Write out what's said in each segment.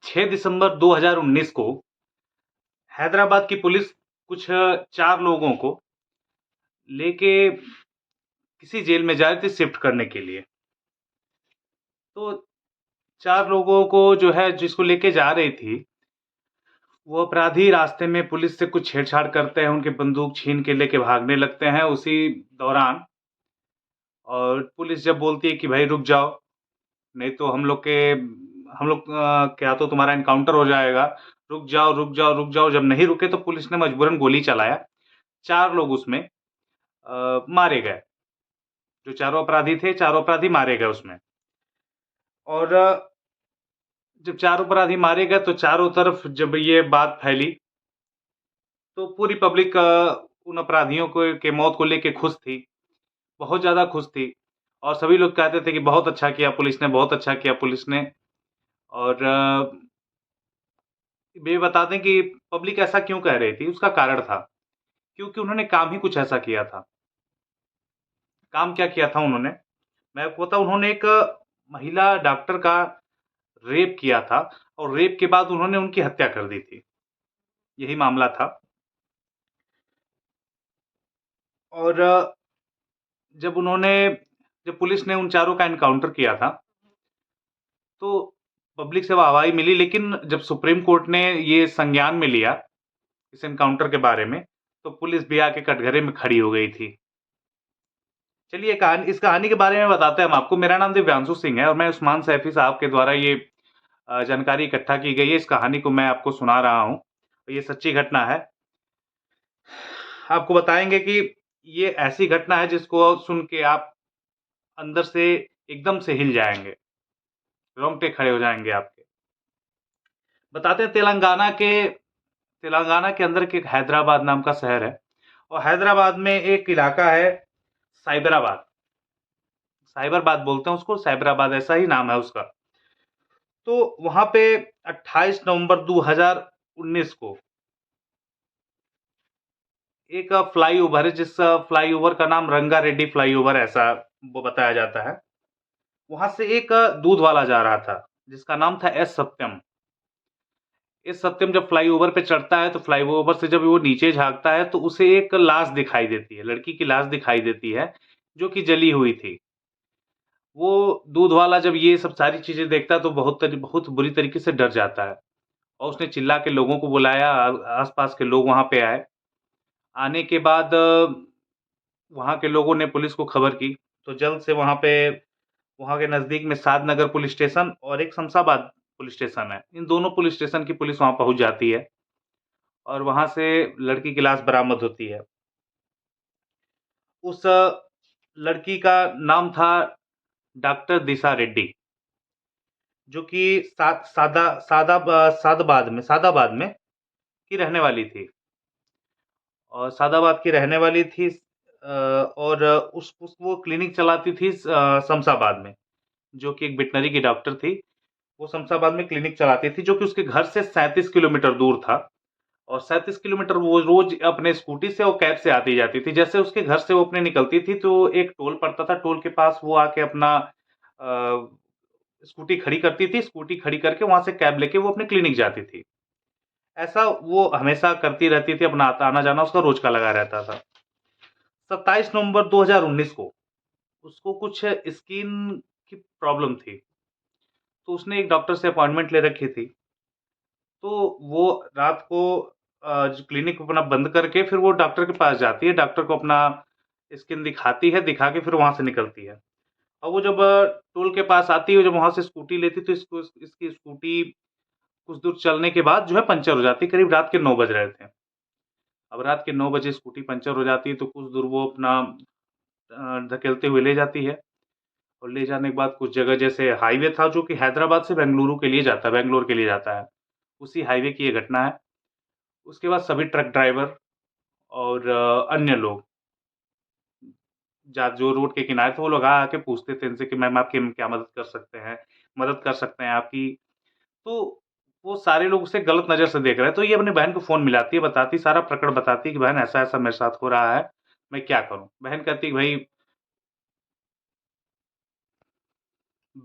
6 दिसंबर 2019 को हैदराबाद की पुलिस कुछ 4 लोगों को लेके किसी जेल में जा रही थी शिफ्ट करने के लिए। तो 4 लोगों को जो है जिसको लेके जा रही थी, वो अपराधी रास्ते में पुलिस से कुछ छेड़छाड़ करते हैं, उनकी बंदूक छीन के लेके भागने लगते हैं उसी दौरान। और पुलिस जब बोलती है कि भाई रुक जाओ, नहीं तो हम लोग क्या तो तुम्हारा एनकाउंटर हो जाएगा, रुक जाओ, रुक जाओ, रुक जाओ। जब नहीं रुके तो पुलिस ने मजबूरन गोली चलाया। 4 लोग उसमें मारे गए। जो चारों अपराधी थे, चारों अपराधी मारे गए उसमें। और जब चारों अपराधी मारे गए तो चारों तरफ जब ये बात फैली, तो पूरी पब्लिक उन अपराधियों को के मौत को लेके खुश थी, बहुत ज़्यादा खुश थी। और सभी लोग कहते थे कि बहुत अच्छा किया पुलिस ने, बहुत अच्छा किया पुलिस ने। और ये बता दें कि पब्लिक ऐसा क्यों कह रही थी, उसका कारण था, क्योंकि उन्होंने काम ही कुछ ऐसा किया था। काम क्या किया था उन्होंने? मैं आपको बताऊँ, उन्होंने एक महिला डॉक्टर का रेप किया था और रेप के बाद उन्होंने उनकी हत्या कर दी थी। यही मामला था। और जब पुलिस ने उन चारों का एनकाउंटर किया था, तो पब्लिक से वाहवाही मिली, लेकिन जब सुप्रीम कोर्ट ने ये संज्ञान में लिया इस एनकाउंटर के बारे में, तो पुलिस भी आके कटघरे में खड़ी हो गई थी। चलिए इस कहानी के बारे में बताते हैं हम आपको। मेरा नाम दिव्यांशु सिंह है और मैं उस्मान सैफी साहब के द्वारा ये जानकारी इकट्ठा की गई है। इस कहानी को मैं आपको सुना रहा हूँ। ये सच्ची घटना है। आपको बताएंगे कि ये ऐसी घटना है जिसको सुन के आप अंदर से एकदम से हिल जाएंगे, रोंगटे खड़े हो जाएंगे आपके। बताते हैं, तेलंगाना के अंदर के एक हैदराबाद नाम का शहर है, और हैदराबाद में एक इलाका है साइबराबाद। साइबराबाद बोलते हैं उसको, साइबराबाद ऐसा ही नाम है उसका। तो वहां पे 28 नवंबर 2019 को एक फ्लाईओवर है, जिस फ्लाईओवर का नाम रंगा रेड्डी फ्लाईओवर ऐसा वो बताया जाता है। वहां से एक दूध वाला जा रहा था जिसका नाम था एस सत्यम। एस सत्यम जब फ्लाईओवर पे चढ़ता है, तो फ्लाईओवर से जब वो नीचे झांकता है, तो उसे एक लाश दिखाई देती है, लड़की की लाश दिखाई देती है, जो कि जली हुई थी। वो दूध वाला जब ये सब सारी चीजें देखता है, तो बहुत बुरी तरीके से डर जाता है, और उसने चिल्ला के लोगों को बुलाया। आसपास के लोग वहां पे आए। आने के बाद वहां के लोगों ने पुलिस को खबर की, तो जल्द से वहां के नजदीक में सादनगर पुलिस स्टेशन और एक शमशाबाद पुलिस स्टेशन है, इन दोनों पुलिस स्टेशन की पुलिस वहां पहुंच जाती है, और वहां से लड़की की लाश बरामद होती है। उस लड़की का नाम था डॉक्टर दिशा रेड्डी, जो कि सादाबाद में की रहने वाली थी, और सादाबाद की रहने वाली थी। और वो क्लिनिक चलाती थी शमशाबाद में, जो कि एक वेटनरी की डॉक्टर थी। वो शमशाबाद में क्लिनिक चलाती थी, जो कि उसके घर से 37 किलोमीटर दूर था। और 37 किलोमीटर वो रोज अपने स्कूटी से और कैब से आती जाती थी। जैसे उसके घर से वो अपने निकलती थी, तो एक टोल पड़ता था, टोल के पास वो आके अपना स्कूटी खड़ी करती थी, स्कूटी खड़ी करके वहां से कैब लेके वो अपने क्लिनिक जाती थी। ऐसा वो हमेशा करती रहती थी, अपना आना जाना उसका रोज का लगा रहता था। 27 नवंबर 2019 को उसको कुछ स्किन की प्रॉब्लम थी, तो उसने एक डॉक्टर से अपॉइंटमेंट ले रखी थी। तो वो रात को क्लिनिक अपना बंद करके फिर वो डॉक्टर के पास जाती है, डॉक्टर को अपना स्किन दिखाती है, दिखा के फिर वहां से निकलती है। और वो जब टोल के पास आती है, जब वहां से स्कूटी लेती, तो इसकी स्कूटी कुछ दूर चलने के बाद जो है पंचर हो जाती है। करीब रात के 9 बज रहे थे। अब रात के 9 बजे स्कूटी पंचर हो जाती है, तो कुछ दूर वो अपना धकेलते हुए ले जाती है। और ले जाने के बाद कुछ जगह, जैसे हाईवे था जो कि हैदराबाद से बेंगलुरु के लिए जाता है, बेंगलोर के लिए जाता है, उसी हाईवे की ये घटना है। उसके बाद सभी ट्रक ड्राइवर और अन्य लोग जो रोड के किनारे थे, वो लोग आके पूछते थे इनसे कि मैम आपकी हम क्या मदद कर सकते हैं आपकी। तो वो सारे लोग उसे गलत नज़र से देख रहे हैं। तो ये अपनी बहन को फ़ोन मिलाती है, बताती, सारा प्रकरण बताती है कि बहन ऐसा-ऐसा मेरे साथ हो रहा है, मैं क्या करूँ? बहन कहती है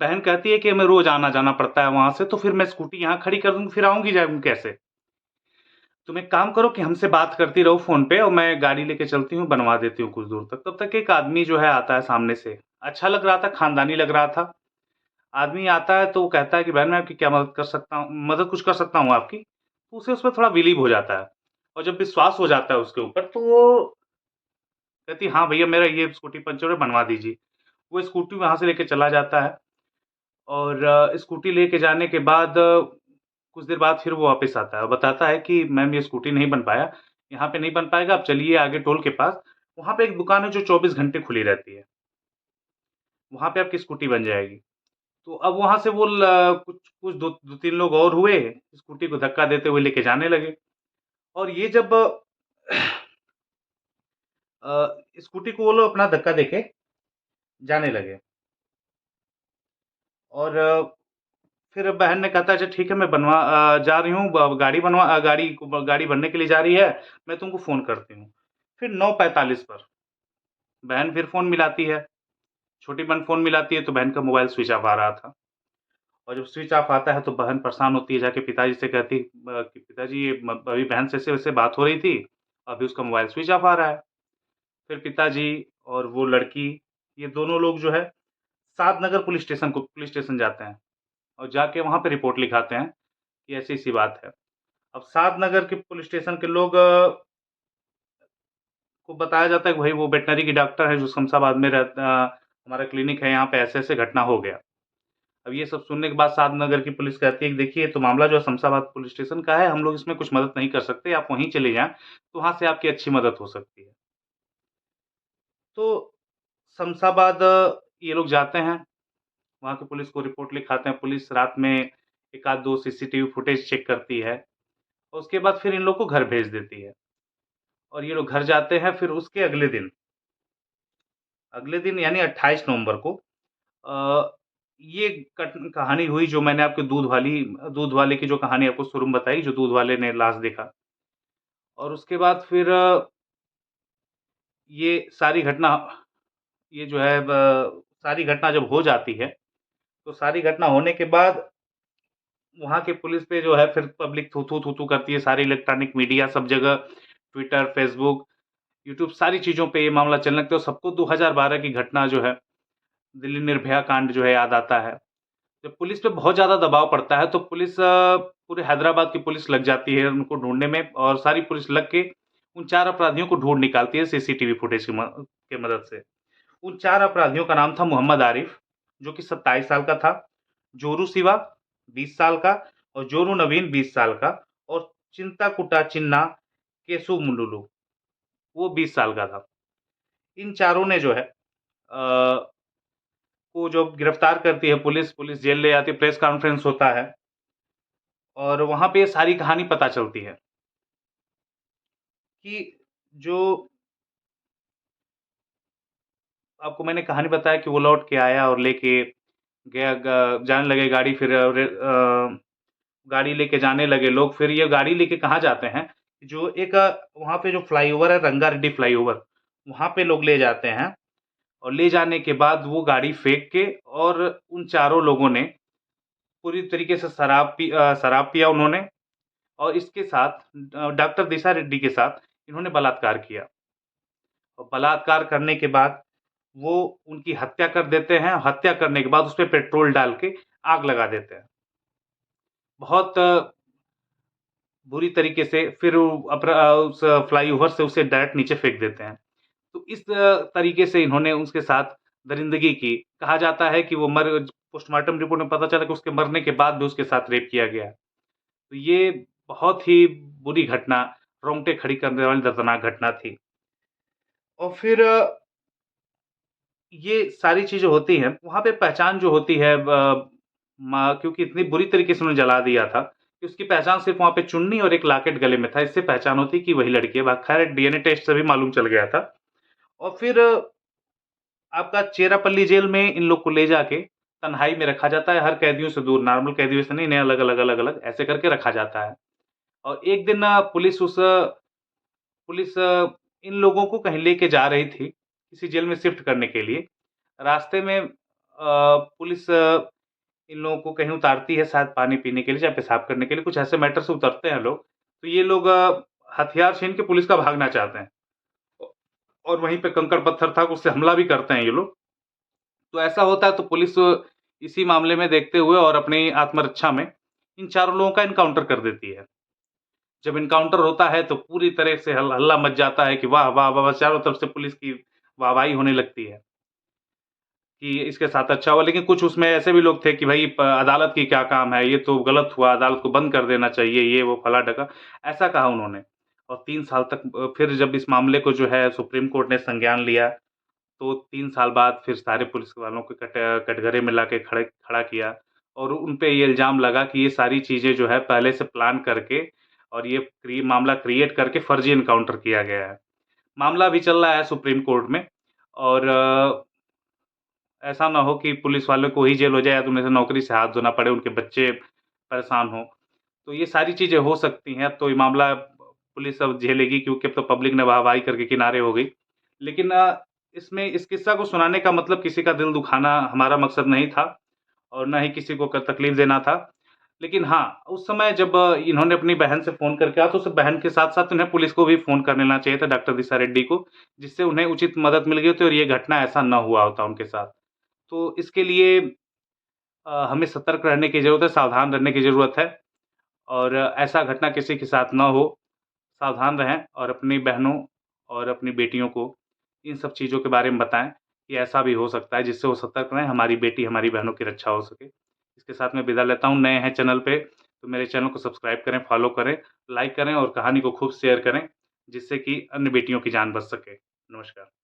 बहन कहती है कि हमें रोज़ आना-जाना पड़ता है वहाँ से, तो फिर मैं स्कूटी यहाँ खड़ी कर दूँगी, फिर आऊँगी जाऊँगी कैसे? तुम एक काम करो कि हमसे बात करती रहो फ़ोन पे और मैं गाड़ी लेके चलती हूँ, बनवा देती हूँ कुछ दूर तक। तब तक एक आदमी जो है आता है सामने से। अच्छा लग रहा था, खानदानी लग रहा था। आदमी आता है तो वो कहता है कि बहन मैं आपकी क्या मदद कुछ कर सकता हूँ आपकी? तो उसे उसमें थोड़ा बिलीव हो जाता है और जब विश्वास हो जाता है उसके ऊपर तो वो कहती है, "हाँ भैया मेरा ये स्कूटी पंचर है बनवा दीजिए।" वो स्कूटी वहाँ से लेके चला जाता है और स्कूटी लेके जाने के बाद कुछ देर बाद फिर वो वापस आता है और बताता है कि मैम ये स्कूटी नहीं बन पाया, यहाँ पे नहीं बन पाएगा, आप चलिए आगे टोल के पास, वहाँ पे एक दुकान है जो 24 घंटे खुली रहती है, वहाँ पे आपकी स्कूटी बन जाएगी। तो अब वहाँ से वो ल कुछ कुछ 2-3 लोग और हुए, स्कूटी को धक्का देते हुए लेके जाने लगे और ये जब स्कूटी को वो लोग अपना धक्का देके जाने लगे और फिर बहन ने कहा था अच्छा ठीक है मैं जा रही हूँ गाड़ी बनने के लिए जा रही है, मैं तुमको फ़ोन करती हूँ। फिर 9:45 पर बहन फिर फ़ोन मिलाती है, छोटी बहन फ़ोन मिलाती है तो बहन का मोबाइल स्विच ऑफ आ रहा था और जब स्विच ऑफ आता है तो बहन परेशान होती है, जाके पिताजी से कहती कि पिताजी ये अभी बहन से ऐसे-वैसे बात हो रही थी, अभी उसका मोबाइल स्विच ऑफ आ रहा है। फिर पिताजी और वो लड़की, ये दोनों लोग जो है सादनगर पुलिस स्टेशन जाते हैं और जाके वहाँ पे रिपोर्ट लिखाते हैं कि ऐसी-ऐसी बात है। अब सादनगर के पुलिस स्टेशन के लोग को बताया जाता है कि भाई वो वेटनरी की डॉक्टर है जो शमशाबाद में हमारा क्लिनिक है, यहाँ पे ऐसे-ऐसे घटना हो गया। अब ये सब सुनने के बाद सादनगर की पुलिस कहती है कि देखिए, ये तो मामला जो है शमशाबाद पुलिस स्टेशन का है, हम लोग इसमें कुछ मदद नहीं कर सकते, आप वहीं चले जाएँ, तो वहाँ से आपकी अच्छी मदद हो सकती है। तो शमशाबाद ये लोग जाते हैं, वहाँ की पुलिस को रिपोर्ट लिखाते हैं, पुलिस रात में 1 आध 2 सीसीटीवी फुटेज चेक करती है और उसके बाद फिर इन लोग को घर भेज देती है और ये लोग घर जाते हैं, फिर उसके अगले दिन यानी 28 नवंबर को अ, ये कहानी हुई जो मैंने आपको दूध वाले की जो कहानी आपको शुरू में बताई, जो दूध वाले ने लाश देखा और उसके बाद फिर ये सारी घटना ये जो है सारी घटना जब हो जाती है, तो सारी घटना होने के बाद वहाँ के पुलिस पे जो है फिर पब्लिक थू-थू करती है, सारी इलेक्ट्रॉनिक मीडिया सब जगह, ट्विटर, फ़ेसबुक, यूट्यूब सारी चीज़ों पे ये मामला चलने लगता है और सबको 2012 की घटना जो है, दिल्ली निर्भया कांड जो है याद आता है। जब पुलिस पे बहुत ज़्यादा दबाव पड़ता है, तो पुलिस पूरे हैदराबाद की पुलिस लग जाती है उनको ढूँढने में और सारी पुलिस लग के उन 4 अपराधियों को ढूँढ निकालती है सीसीटीवी फुटेज की मदद से। उन 4 अपराधियों का नाम था मोहम्मद आरिफ, जो कि 27 साल का था, जोरू सिवा 20 साल का और जोरू नवीन 20 साल का और चिंताकुटा चिन्ना केसुमुलुलु, वो 20 साल का था। इन चारों ने जो है को जब गिरफ्तार करती है पुलिस, पुलिस जेल ले जाती है, प्रेस कॉन्फ्रेंस होता है और वहाँ पे ये सारी कहानी पता चलती है कि जो आपको मैंने कहानी बताया कि वो लौट के आया और लेके गया जाने लगे गाड़ी फिर गाड़ी लेके जाने लगे लोग। फिर ये गाड़ी लेके कहाँ जाते हैं, जो एक वहाँ पे जो फ्लाईओवर है रंगारेड्डी फ्लाईओवर, वहाँ पे लोग ले जाते हैं और ले जाने के बाद वो गाड़ी फेंक के और उन चारों लोगों ने पूरी तरीके से शराब पिया उन्होंने और इसके साथ डॉक्टर दिशा रेड्डी के साथ इन्होंने बलात्कार किया और बलात्कार करने के बाद वो उनकी हत्या कर देते हैं। हत्या करने के बाद उसपे पेट्रोल डाल के आग लगा देते हैं। बहुत बुरी तरीके से फिर उस फ्लाईओवर से उसे डायरेक्ट नीचे फेंक देते हैं। तो इस तरीके से इन्होंने उसके साथ दरिंदगी की। कहा जाता है कि वो पोस्टमार्टम रिपोर्ट में पता चला कि उसके मरने के बाद भी उसके साथ रेप किया गया है। तो ये बहुत ही बुरी घटना, रोंगटे खड़ी करने वाली दर्दनाक घटना थी। और फिर ये सारी चीज़ें होती हैं, वहाँ पे पहचान जो होती है क्योंकि इतनी बुरी तरीके से उन्हें जला दिया था, कि उसकी पहचान सिर्फ़ वहाँ पे चुन्नी और एक लॉकेट गले में था, इससे पहचान होती कि वही लड़की है। खैर डीएनए टेस्ट से भी मालूम चल गया था। और फिर आपका चेरापल्ली जेल में इन लोग को ले जाके तन्हाई में रखा जाता है, हर कैदियों से दूर, नॉर्मल कैदियों से नहीं, इन्हें अलग-अलग, अलग-अलग ऐसे करके रखा जाता है। और एक दिन पुलिस इन लोगों को कहीं लेके जा रही थी, किसी जेल में शिफ्ट करने के लिए। रास्ते में पुलिस इन लोगों को कहीं उतारती है शायद पानी पीने के लिए, चाहे पेशाब करने के लिए, कुछ ऐसे मैटर से उतरते हैं लोग। तो ये लोग हथियार छीन के पुलिस का भागना चाहते हैं। और वहीं पे कंकड़-पत्थर था, उससे हमला भी करते हैं ये लोग। तो ऐसा होता है तो पुलिस इसी मामले में देखते हुए और अपनी आत्मरक्षा में इन चारों लोगों का एनकाउंटर कर देती है। जब एनकाउंटर होता है तो पूरी तरह से हल्ला मच जाता है कि वाह, वाह, वाह! चारों तरफ से पुलिस की वाहवाही होने लगती है कि इसके साथ अच्छा हुआ। लेकिन कुछ उसमें ऐसे भी लोग थे कि भई अदालत की क्या काम है, ये तो गलत हुआ, अदालत को बंद कर देना चाहिए, ये वो फला-ढका, ऐसा कहा उन्होंने। और 3 साल तक फिर जब इस मामले को जो है सुप्रीम कोर्ट ने संज्ञान लिया, तो 3 साल बाद फिर सारे पुलिस वालों को कटघरे में लाके खड़ा किया और उन पे ये इल्ज़ाम लगा कि ये सारी चीज़ें जो है पहले से प्लान करके और ये मामला क्रिएट करके फर्जी एनकाउंटर किया गया है। मामला अभी चल रहा है सुप्रीम कोर्ट में और ऐसा ना हो कि पुलिस वालों को ही जेल हो जाए या तो उन्हें नौकरी से हाथ धोना पड़े, उनके बच्चे परेशान हों। तो ये सारी चीज़ें हो सकती हैं, तो ये मामला पुलिस अब झेलेगी क्योंकि अब तो पब्लिक ने वाहवाही करके किनारे हो गई। लेकिन इसमें इस किस्सा को सुनाने का मतलब किसी का दिल दुखाना हमारा मकसद नहीं था और ना ही किसी को क तकलीफ देना था। लेकिन हाँ, उस समय जब इन्होंने अपनी बहन से फ़ोन करके कहा तो उस बहन के साथ-साथ उन्हें पुलिस को भी फ़ोन कर लेना चाहिए था डॉक्टर दिशा रेड्डी को, जिससे उन्हें उचित मदद मिल गई होती और ये घटना ऐसा ना हुआ होता उनके साथ। तो इसके लिए हमें सतर्क रहने की ज़रूरत है, सावधान रहने की ज़रूरत है और ऐसा घटना किसी के साथ ना हो। सावधान रहें और अपनी बहनों और अपनी बेटियों को इन सब चीज़ों के बारे में बताएँ कि ऐसा भी हो सकता है, जिससे वो सतर्क रहें, हमारी बेटी, हमारी बहनों की रक्षा हो सके। इसके साथ मैं विदा लेता हूँ, नए हैं चैनल पे तो मेरे चैनल को सब्सक्राइब करें, फ़ॉलो करें, लाइक करें और कहानी को खूब शेयर करें, जिससे कि अन्य बेटियों की जान बच सके। नमस्कार।